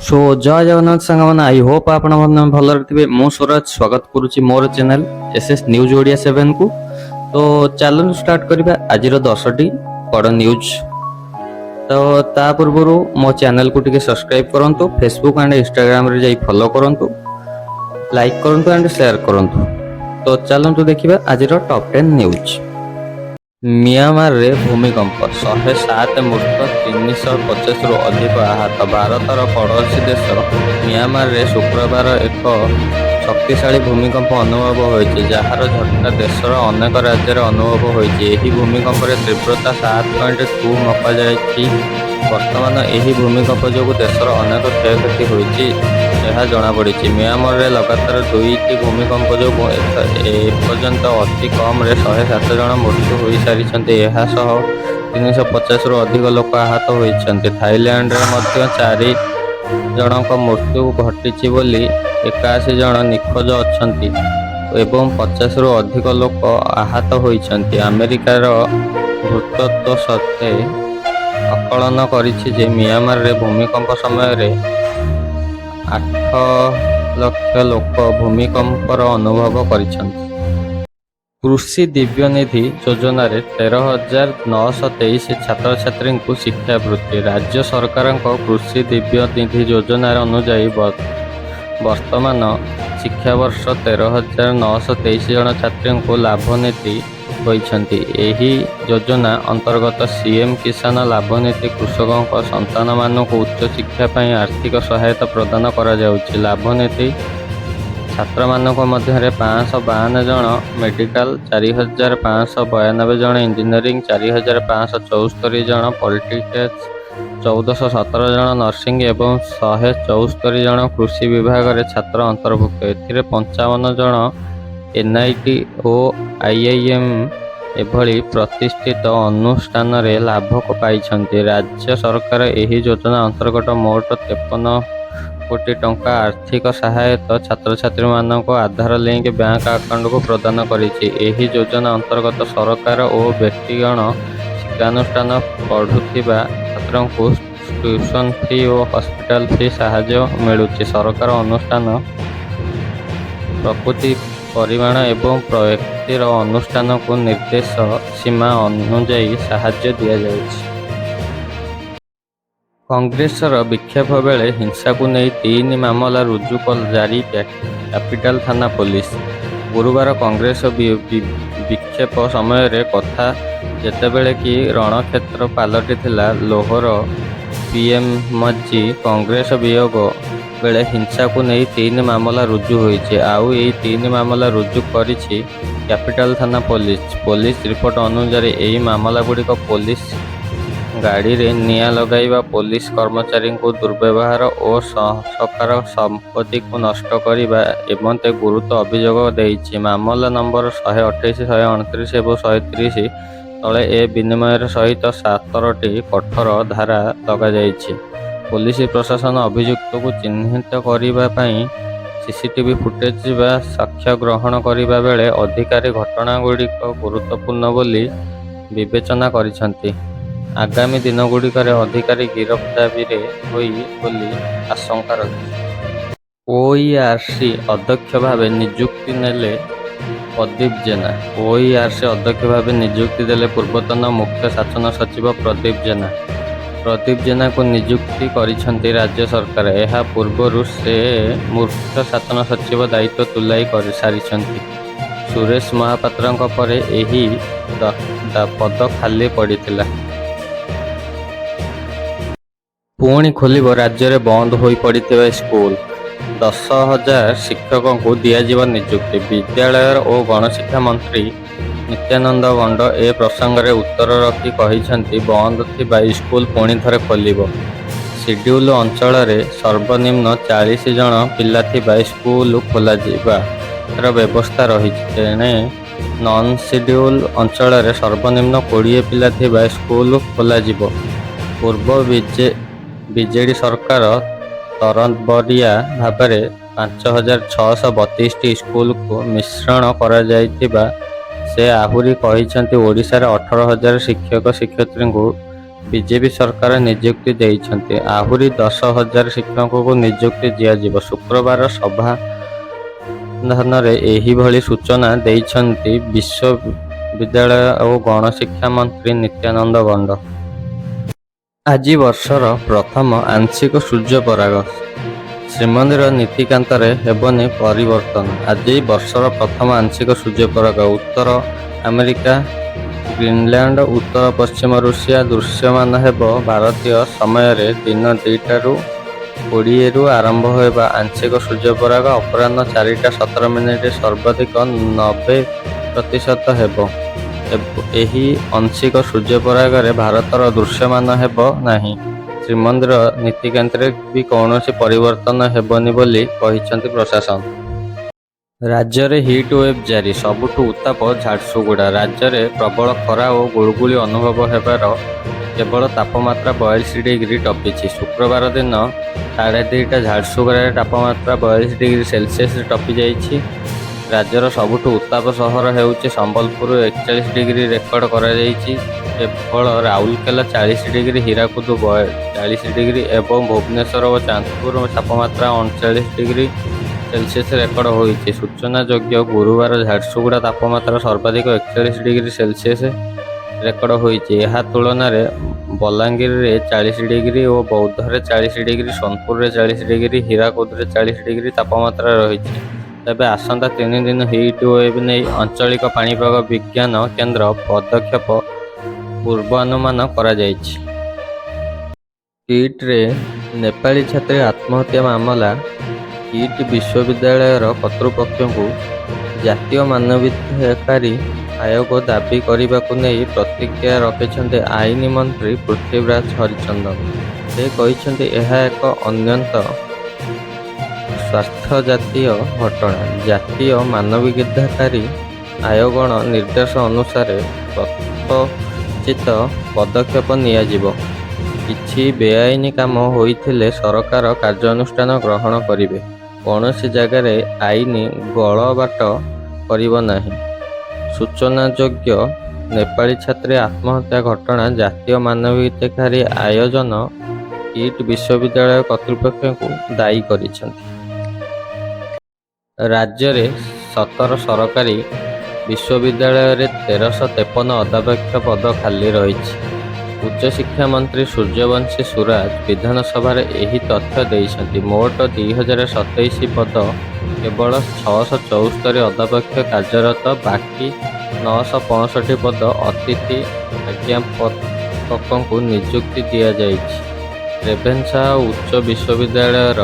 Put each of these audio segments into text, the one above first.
सो जय Jagannath सांगମାନେ I hope आपण ମାନେ ଭଲରେ ଥିବେ। ମୁଁ ସୁରଜ ସ୍ୱାଗତ କରୁଛି ମୋର ଚ୍ୟାନେଲ SS ନ୍ୟୁଜ୍ ଓଡ଼ିଆ 7 କୁ। ତ ଚାଲନ୍ତୁ ଷ୍ଟାର୍ଟ କରିବା ଆଜିର 10ଟି ବଡ଼ ନ୍ୟୁଜ୍। ତ ତା ପୂର୍ବରୁ ମୋ ଚ୍ୟାନେଲକୁ ଟିକେ ସବସ୍କ୍ରାଇବ କରନ୍ତୁ, ଫେସବୁକ୍ ଆଣ୍ଡ ଇନଷ୍ଟାଗ୍ରାମରେ ଯାଇ ଫଲୋ କରନ୍ତୁ, ଲାଇକ୍ କରନ୍ତୁ ଆଣ୍ଡ ସେୟାର କରନ୍ତୁ। ତ ଚାଲନ୍ତୁ ଦେଖିବା ଆଜିର ଟପ୍ 10 ନ୍ୟୁଜ୍। ମିଆଁମାରରେ ଭୂମିକମ୍ପ, 107 ମୃତ, 350ରୁ ଅଧିକ ଆହତ। ଭାରତର ପଡ଼ୋଶୀ ଦେଶ ମିଆଁମାରରେ ଶୁକ୍ରବାର ଏକ ଶକ୍ତିଶାଳୀ ଭୂମିକମ୍ପ ଅନୁଭବ ହୋଇଛି, ଯାହାର ଝଟକା ଦେଶର ଅନେକ ରାଜ୍ୟରେ ଅନୁଭବ ହୋଇଛି। ଏହି ଭୂମିକମ୍ପର ତୀବ୍ରତା 7.2 ମପାଯାଇଛି। ବର୍ତ୍ତମାନ ଏହି ଭୂମିକମ୍ପ ଯୋଗୁଁ ଦେଶର ଅନେକ କ୍ଷୟକ୍ଷତି ହୋଇଛି ଏହା ଜଣାପଡ଼ିଛି। ମିଆଁମାରରେ ଲଗାତାର 2ଟି ଭୂମିକମ୍ପ ଯୋଗୁଁ ଏପର୍ଯ୍ୟନ୍ତ ଅତି କମ୍ରେ 107 ଜଣ ମୃତ୍ୟୁ ହୋଇସାରିଛନ୍ତି। ଏହା ସହ 350ରୁ ଅଧିକ ଲୋକ ଆହତ ହୋଇଛନ୍ତି। ଥାଇଲ୍ୟାଣ୍ଡରେ ମଧ୍ୟ 4 ଜଣଙ୍କ ମୃତ୍ୟୁ ଘଟିଛି ବୋଲି 81 ଜଣ ନିଖୋଜ ଅଛନ୍ତି ଏବଂ 50ରୁ ଅଧିକ ଲୋକ ଆହତ ହୋଇଛନ୍ତି। ଆମେରିକାର ଭୂତତ୍ତ୍ୱ ସତ୍ତ୍ୱେ ଆକଳନ କରିଛି ଯେ ମିଆଁମାରରେ ଭୂମିକମ୍ପ ସମୟରେ 8 ଲକ୍ଷ ଲୋକ ଭୂମିକମ୍ପର ଅନୁଭବ କରିଛନ୍ତି। କୃଷି ଦିବ୍ୟନିଧି ଯୋଜନାରେ 13,923 ଛାତ୍ରଛାତ୍ରୀଙ୍କୁ ଶିକ୍ଷାବୃତ୍ତି। ରାଜ୍ୟ ସରକାରଙ୍କ କୃଷି ଦିବ୍ୟନିଧି ଯୋଜନା ଅନୁଯାୟୀ ବର୍ତ୍ତମାନ ଶିକ୍ଷାବର୍ଷ 13,923 ଜଣ ଛାତ୍ରୀଙ୍କୁ ଲାଭାନ୍ୱିତ ହୋଇଛନ୍ତି। ଏହି ଯୋଜନା ଅନ୍ତର୍ଗତ ସିଏମ୍ କିଷାନ ଲାଭାନ୍ୱିତ କୃଷକଙ୍କ ସନ୍ତାନମାନଙ୍କୁ ଉଚ୍ଚଶିକ୍ଷା ପାଇଁ ଆର୍ଥିକ ସହାୟତା ପ୍ରଦାନ କରାଯାଉଛି। ଲାଭାନ୍ୱିତ ଛାତ୍ରମାନଙ୍କ ମଧ୍ୟରେ 552 ଜଣ ମେଡିକାଲ, 4,592 ଜଣ ଇଞ୍ଜିନିୟରିଂ, 4,574 ଜଣ ପଲିଟେକ୍ନିକ୍ସ, 1,417 ଜଣ ନର୍ସିଂ ଏବଂ 174 ଜଣ କୃଷି ବିଭାଗରେ ଛାତ୍ର ଅନ୍ତର୍ଭୁକ୍ତ। ଏଥିରେ 55 ଜଣ NIT ଓ IIM ଏଭଳି ପ୍ରତିଷ୍ଠିତ ଅନୁଷ୍ଠାନରେ ଲାଭ ପାଇଛନ୍ତି। ରାଜ୍ୟ ସରକାର ଏହି ଯୋଜନା ଅନ୍ତର୍ଗତ ମୋଟ 53 କୋଟି ଟଙ୍କା ଆର୍ଥିକ ସହାୟତା ଛାତ୍ରଛାତ୍ରୀମାନଙ୍କ ଆଧାର ଲିଙ୍କ ବ୍ୟାଙ୍କ ଆକାଉଣ୍ଟକୁ ପ୍ରଦାନ କରିଛି। ଏହି ଯୋଜନା ଅନ୍ତର୍ଗତ ସରକାର ଓ ବ୍ୟକ୍ତିଗତ ଶିକ୍ଷାନୁଷ୍ଠାନ ପଢୁଥିବା ଛାତ୍ରଙ୍କୁ ଟ୍ୟୁସନ ଫି ଓ ହସ୍ପିଟାଲ ଫି ସାହାଯ୍ୟ ମିଳୁଛି। ସରକାର ଅନୁଷ୍ଠାନ ପ୍ରକୃତି, ପରିମାଣ ଏବଂ ବ୍ୟକ୍ତିର ଅନୁଷ୍ଠାନକୁ ନିର୍ଦ୍ଦେଶ ସୀମା ଅନୁଯାୟୀ ସାହାଯ୍ୟ ଦିଆଯାଉଛି। କଂଗ୍ରେସର ବିକ୍ଷୋଭ ବେଳେ ହିଂସାକୁ ନେଇ 3 ମାମଲା ରୁଜୁ ଜାରି କ୍ୟାପିଟାଲ ଥାନା ପୋଲିସ। ଗୁରୁବାର କଂଗ୍ରେସ ବିକ୍ଷୋଭ ସମୟରେ କଥା ଯେତେବେଳେ କି ରଣକ୍ଷେତ୍ର ପାଲଟିଥିଲା ଲାହୋର PMG କଂଗ୍ରେସ ବିୟୋଗ ବେଳେ ହିଂସାକୁ ନେଇ 3 ମାମଲା ରୁଜୁ ହୋଇଛି। ଆଉ ଏହି 3 ମାମଲା ରୁଜୁ କରିଛି କ୍ୟାପିଟାଲ ଥାନା ପୋଲିସ। ପୋଲିସ ରିପୋର୍ଟ ଅନୁସାରେ ଏହି ମାମଲାଗୁଡ଼ିକ ପୋଲିସ ଗାଡ଼ିରେ ନିଆଁ ଲଗାଇବା, ପୋଲିସ କର୍ମଚାରୀଙ୍କୁ ଦୁର୍ବ୍ୟବହାର ଓ ସରକାର ସମ୍ପତ୍ତିକୁ ନଷ୍ଟ କରିବା ନିମନ୍ତେ ଗୁରୁତର ଅଭିଯୋଗ ଦେଇଛି। ମାମଲା ନମ୍ବର 128, 129 ଏବଂ 130 ତଳେ ଏ ବିନିମୟ ସହିତ 17ଟି କଠୋର ଧାରା ଲଗାଯାଇଛି। ପୋଲିସ ପ୍ରଶାସନ ଅଭିଯୁକ୍ତକୁ ଚିହ୍ନିତ କରିବା ପାଇଁ CCTV ଫୁଟେଜ ବା ସାକ୍ଷ୍ୟ ଗ୍ରହଣ କରିବା ବେଳେ ଅଧିକାରୀ ଘଟଣାଗୁଡ଼ିକ ଗୁରୁତ୍ୱପୂର୍ଣ୍ଣ ବୋଲି ବିବେଚନା କରିଛନ୍ତି। ଆଗାମୀ ଦିନଗୁଡ଼ିକରେ ଅଧିକାରୀ ଗିରଫ ଦାବିରେ ହୋଇ ବୋଲି ଆଶଙ୍କା ରହିଛି। OERC ଅଧ୍ୟକ୍ଷ ଭାବେ ନିଯୁକ୍ତି ନେଲେ ପ୍ରଦୀପ ଜେନା। OERC ଅଧ୍ୟକ୍ଷ ଭାବେ ନିଯୁକ୍ତି ଦେଲେ ପୂର୍ବତନ ମୁଖ୍ୟ ଶାସନ ସଚିବ ପ୍ରଦୀପ ଜେନା। ପ୍ରଦୀପ ଜେନାଙ୍କୁ ନିଯୁକ୍ତି କରିଛନ୍ତି ରାଜ୍ୟ ସରକାର। ଏହା ପୂର୍ବରୁ ସେ ମୁଖ୍ୟ ଶାସନ ସଚିବ ଦାୟିତ୍ୱ ତୁଲାଇ ସାରିଛନ୍ତି। ସୁରେଶ ମହାପାତ୍ରଙ୍କ ପରେ ଏହି ପଦ ଖାଲି ପଡ଼ିଥିଲା। ପୁଣି ଖୋଲିବ ରାଜ୍ୟରେ ବନ୍ଦ ହୋଇପଡ଼ିଥିବା ସ୍କୁଲ। 10,000 ଶିକ୍ଷକଙ୍କୁ ଦିଆଯିବ ନିଯୁକ୍ତି। ବିଦ୍ୟାଳୟ ଓ ଗଣଶିକ୍ଷା ମନ୍ତ୍ରୀ ନିତ୍ୟାନନ୍ଦ ଗଣ୍ଡ ଏ ପ୍ରସଙ୍ଗରେ ଉତ୍ତର ରଖି କହିଛନ୍ତି, ବନ୍ଦ ଥିବା ସ୍କୁଲ ପୁଣି ଥରେ ଖୋଲିବ। ସିଡ୍ୟୁଲ ଅଞ୍ଚଳରେ ସର୍ବନିମ୍ନ 40 ଜଣ ପିଲା ଥିବା ସ୍କୁଲ ଖୋଲାଯିବାର ବ୍ୟବସ୍ଥା ରହିଛି। ତେଣେ ନନ୍ ସିଡ୍ୟୁଲ ଅଞ୍ଚଳରେ ସର୍ବନିମ୍ନ 20 ପିଲା ଥିବା ସ୍କୁଲ ଖୋଲାଯିବ। ପୂର୍ବ ବିଜେଡି ସରକାର ତରବରିଆ ଭାବରେ 5,632ଟି ସ୍କୁଲକୁ ମିଶ୍ରଣ କରାଯାଇଥିବା ସେ ଆହୁରି କହିଛନ୍ତି। ଓଡ଼ିଶାରେ 18,000 ଶିକ୍ଷକ ଶିକ୍ଷୟିତ୍ରୀଙ୍କୁ ବିଜେପି ସରକାର ନିଯୁକ୍ତି ଦେଇଛନ୍ତି। ଆହୁରି 10,000 ଶିକ୍ଷକଙ୍କୁ ନିଯୁକ୍ତି ଦିଆଯିବ। ଶୁକ୍ରବାର ସଭାଧାନରେ ଏହିଭଳି ସୂଚନା ଦେଇଛନ୍ତି ବିଶ୍ୱବିଦ୍ୟାଳୟ ଓ ଗଣଶିକ୍ଷା ମନ୍ତ୍ରୀ ନିତ୍ୟାନନ୍ଦ ଗଣ୍ଡ। ଆଜି ବର୍ଷର ପ୍ରଥମ ଆଂଶିକ ସୂର୍ଯ୍ୟପରାଗ। ଶ୍ରୀମନ୍ଦିର ନୀତିକାନ୍ତରେ ହେବନି ପରିବର୍ତ୍ତନ। ଆଜି ବର୍ଷର ପ୍ରଥମ ଆଂଶିକ ସୂର୍ଯ୍ୟପରାଗ। ଉତ୍ତର ଆମେରିକା, ଗ୍ରୀନଲ୍ୟାଣ୍ଡ, ଉତ୍ତର ପଶ୍ଚିମ ରୁଷିଆ ଦୃଶ୍ୟମାନ ହେବ। ଭାରତୀୟ ସମୟରେ ଦିନ 2ଟା20ରୁ ଆରମ୍ଭ ହେବା ଆଂଶିକ ସୂର୍ଯ୍ୟପରାଗ ଅପରାହ୍ନ 4ଟା17 ସର୍ବାଧିକ 90% ହେବ। ଏହି ଆଂଶିକ ସୂର୍ଯ୍ୟପରାଗରେ ଭାରତର ଦୃଶ୍ୟମାନ ହେବ ନାହିଁ। ଶ୍ରୀମନ୍ଦିର ନୀତିକାନ୍ତରେ ବି କୌଣସି ପରିବର୍ତ୍ତନ ହେବନି ବୋଲି କହିଛନ୍ତି ପ୍ରଶାସନ। ରାଜ୍ୟରେ ହିଟ୍ ୱେଭ୍ ଜାରି। ସବୁଠୁ ଉତ୍ତାପ ଝାରସୁଗୁଡ଼ା। ରାଜ୍ୟରେ ପ୍ରବଳ ଖରା ଓ ଗୁଳୁଗୁଳି ଅନୁଭବ ହେବାର କେବଳ ତାପମାତ୍ରା 42 ଡିଗ୍ରୀ ଟପିଛି। ଶୁକ୍ରବାର ଦିନ 2:30 ଝାରସୁଗୁଡ଼ାରେ ତାପମାତ୍ରା 42 ଡିଗ୍ରୀ ସେଲସିୟସ୍ ଟପିଯାଇଛି। ରାଜ୍ୟର ସବୁଠୁ ଉତ୍ତାପ ସହର ହେଉଛି ସମ୍ବଲପୁର 41 ଡିଗ୍ରୀ ରେକର୍ଡ କରାଯାଇଛି। କେବଳ ରାଉରକେଲା 40 ଡିଗ୍ରୀ, ହୀରାକୁଦ 40 ଡିଗ୍ରୀ ଏବଂ ଭୁବନେଶ୍ୱର ଓ ଚାନ୍ଦପୁର ତାପମାତ୍ରା 39 ଡିଗ୍ରୀ ସେଲସିୟସ୍ ରେକର୍ଡ ହୋଇଛି। ସୂଚନାଯୋଗ୍ୟ, ଗୁରୁବାର ଝାରସୁଗୁଡ଼ା ତାପମାତ୍ରା ସର୍ବାଧିକ 41 ଡିଗ୍ରୀ ସେଲସିୟସ୍ ରେକର୍ଡ ହୋଇଛି। ଏହା ତୁଳନାରେ ବଲାଙ୍ଗୀରରେ 40 ଡିଗ୍ରୀ ଓ ବୌଦ୍ଧରେ 40 ଡିଗ୍ରୀ, ସୋନପୁରରେ 40 ଡିଗ୍ରୀ, ହୀରାକୁଦରେ 40 ଡିଗ୍ରୀ ତାପମାତ୍ରା ରହିଛି। ତେବେ ଆସନ୍ତା 3 ଦିନ ହିଟ୍ ୱେଭ୍ ନେଇ ଆଞ୍ଚଳିକ ପାଣିପାଗ ବିଜ୍ଞାନ କେନ୍ଦ୍ର ପଦକ୍ଷେପ ପୂର୍ବାନୁମାନ କରାଯାଇଛି। କିଟ୍ରେ ନେପାଳୀ ଛାତ୍ରୀ ଆତ୍ମହତ୍ୟା ମାମଲା। କିଟ୍ ବିଶ୍ୱବିଦ୍ୟାଳୟର କର୍ତ୍ତୃପକ୍ଷଙ୍କୁ ଜାତୀୟ ମାନବାଧିକାର ଆୟୋଗ ଦାବି କରିବାକୁ ନେଇ ପ୍ରତିକ୍ରିୟା ରଖିଛନ୍ତି ଆଇନ ମନ୍ତ୍ରୀ ପୃଥ୍ୱୀରାଜ ହରିଚନ୍ଦନ। ସେ କହିଛନ୍ତି, ଏହା ଏକ ଅତ୍ୟନ୍ତ ସ୍ୱାର୍ଥଜାତୀୟ ଘଟଣା। ଜାତୀୟ ମାନବାଧିକାର ଆୟୋଗର ନିର୍ଦ୍ଦେଶ ଅନୁସାରେ ଯଥୋଚିତ ପଦକ୍ଷେପ ନିଆଯିବ। କିଛି ବେଆଇନ କାମ ହୋଇଥିଲେ ସରକାର କାର୍ଯ୍ୟାନୁଷ୍ଠାନ ଗ୍ରହଣ କରିବେ। କୌଣସି ଜାଗାରେ ଆଇନ ଗୋଳବାଟ କରିବ ନାହିଁ। ସୂଚନାଯୋଗ୍ୟ, ନେପାଳୀ ଛାତ୍ରୀ ଆତ୍ମହତ୍ୟା ଘଟଣା ଜାତୀୟ ମାନବାଧିକାର ଆୟୋଜନ କିଟ୍ ବିଶ୍ୱବିଦ୍ୟାଳୟ କର୍ତ୍ତୃପକ୍ଷଙ୍କୁ ଦାୟୀ କରିଛନ୍ତି। ରାଜ୍ୟରେ 17 ସରକାରୀ ବିଶ୍ୱବିଦ୍ୟାଳୟରେ 1353 ଅଧ୍ୟକ୍ଷ ପଦ ଖାଲି ରହିଛି। ଉଚ୍ଚଶିକ୍ଷା ମନ୍ତ୍ରୀ ସୂର୍ଯ୍ୟବଂଶୀ ସୁରାଜ ବିଧାନସଭାରେ ଏହି ତଥ୍ୟ ଦେଇଛନ୍ତି। ମୋଟ 2027 ପଦ, କେବଳ 674 ଅଧ୍ୟକ୍ଷ କାର୍ଯ୍ୟରତ, ବାକି 965 ପଦ ଅତିଥି ଅଧ୍ୟାପକଙ୍କୁ ନିଯୁକ୍ତି ଦିଆଯାଇଛି। ରେଭେନ୍ସା ଉଚ୍ଚ ବିଶ୍ୱବିଦ୍ୟାଳୟର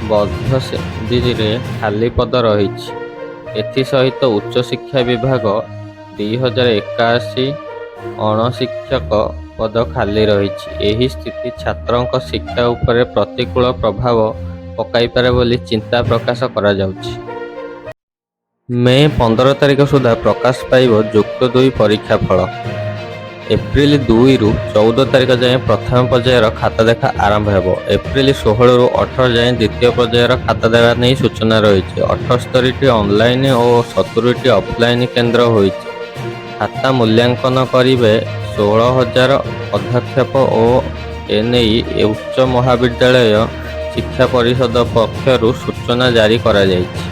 ବର୍ଦ୍ଧଶୀରେ ଖାଲି ପଦ ରହିଛି। ଏଥିସହିତ ଉଚ୍ଚଶିକ୍ଷା ବିଭାଗ 2081 ଅଣଶିକ୍ଷକ ପଦ ଖାଲି ରହିଛି। ଏହି ସ୍ଥିତି ଛାତ୍ରଙ୍କ ଶିକ୍ଷା ଉପରେ ପ୍ରତିକୂଳ ପ୍ରଭାବ ପକାଇପାରେ ବୋଲି ଚିନ୍ତା ପ୍ରକାଶ କରାଯାଉଛି। ମେ 15 ତାରିଖ ସୁଦ୍ଧା ପ୍ରକାଶ ପାଇବ ଯୁକ୍ତ 2 ପରୀକ୍ଷା ଫଳ। ଏପ୍ରିଲ 2ରୁ 14 ତାରିଖ ଯାଏଁ ପ୍ରଥମ ପର୍ଯ୍ୟାୟର ଖାତା ଦେଖା ଆରମ୍ଭ ହେବ। ଏପ୍ରିଲ 16ରୁ 18 ଯାଏଁ ଦ୍ୱିତୀୟ ପର୍ଯ୍ୟାୟର ଖାତା ଦେଖା ନେଇ ସୂଚନା ରହିଛି। 78ଟି ଅନଲାଇନ୍ ଓ 70ଟି ଅଫଲାଇନ୍ କେନ୍ଦ୍ର ହୋଇଛି। ଖାତା ମୂଲ୍ୟାଙ୍କନ କରିବେ 16,000 ଅଧ୍ୟାପକ ଓ ଏନେଇ ଉଚ୍ଚ ମହାବିଦ୍ୟାଳୟ ଶିକ୍ଷା ପରିଷଦ ପକ୍ଷରୁ ସୂଚନା ଜାରି କରାଯାଇଛି।